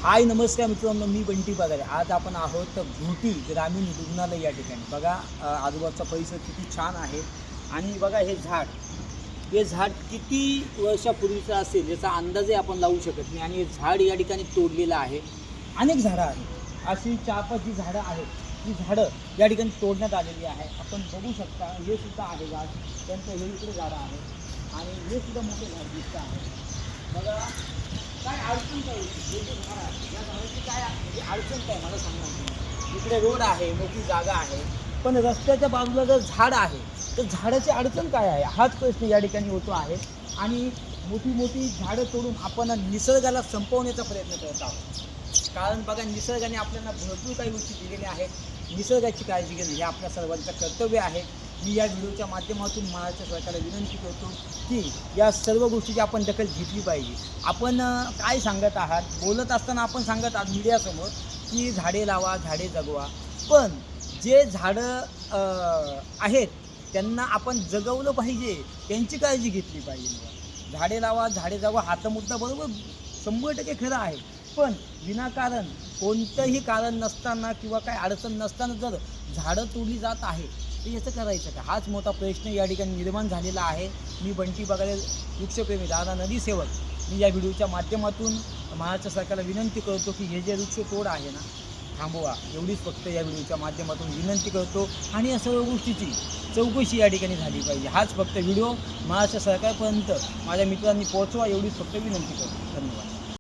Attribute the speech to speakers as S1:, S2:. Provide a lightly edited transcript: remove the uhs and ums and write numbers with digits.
S1: हाय नमस्कार मित्रांनो, मी बंटी पगारे. आज आपण आहोत घोटी ग्रामीण रुग्णालय या ठिकाणी. बघा आजूबाजूचा परिसर किती छान आहे. आणि बघा हे झाड किती वर्षापूर्वीचं असेल याचा अंदाजही आपण लावू शकत नाही. आणि हे झाड या ठिकाणी तोडलेलं आहे. अनेक झाडं आहेत, अशी 4-5 जी झाडं आहेत, ती झाडं या ठिकाणी तोडण्यात आलेली आहे. आपण बघू शकता हे सुद्धा आहे झाड, त्यांचं हे इकडे झाडं आहे आणि हे सुद्धा मोठे झाड दिसतं आहे. बघा काय अडचण काय होती, हे जे झाड आहे या झाडाची काय म्हणजे अडचण काय मला सांगणार तुम्ही. इकडे रोड आहे, मोठी जागा आहे, पण रस्त्याच्या बाजूला जर झाड आहे तर झाडाची अडचण काय आहे हाच प्रश्न या ठिकाणी होतो आहे. आणि मोठी मोठी झाडं तोडून आपण निसर्गाला संपवण्याचा प्रयत्न करत आहोत. कारण बघा निसर्गाने आपल्याला भरपूर काही गोष्टी दिलेल्या आहेत. निसर्गाची काळजी घेणे हे आपल्या सर्वांचं कर्तव्य आहे. मी या व्हिडिओच्या माध्यमातून महाराष्ट्र सरकारला विनंती करतो की या सर्व गोष्टीची आपण दखल घेतली पाहिजे. आपण काय सांगत आहात, बोलत असताना आपण सांगत आहात मीडियासमोर की झाडे लावा, झाडे जगवा, पण जे झाडं आहेत त्यांना आपण जगवलं पाहिजे, त्यांची काळजी घेतली पाहिजे. झाडे लावा, झाडे जगवा हा तर मुद्दा बरोबर 100% खरं आहे, पण विनाकारण कोणतंही कारण नसताना किंवा काही अडचण नसताना जर झाडं तोडली जात आहे तर याचं करायचं का, हाच मोठा प्रश्न या ठिकाणी निर्माण झालेला आहे. मी बंटी पगारे, वृक्षप्रेमी, दादा नदीसेवक, मी या व्हिडिओच्या माध्यमातून महाराष्ट्र सरकारला विनंती करतो की हे जे वृक्षतोड आहे ना थांबवा, एवढीच फक्त या व्हिडिओच्या माध्यमातून विनंती करतो. आणि या सर्व गोष्टीची चौकशी या ठिकाणी झाली पाहिजे. हाच फक्त व्हिडिओ महाराष्ट्र सरकारपर्यंत माझ्या मित्रांनी पोहोचवा, एवढीच फक्त विनंती करतो. धन्यवाद.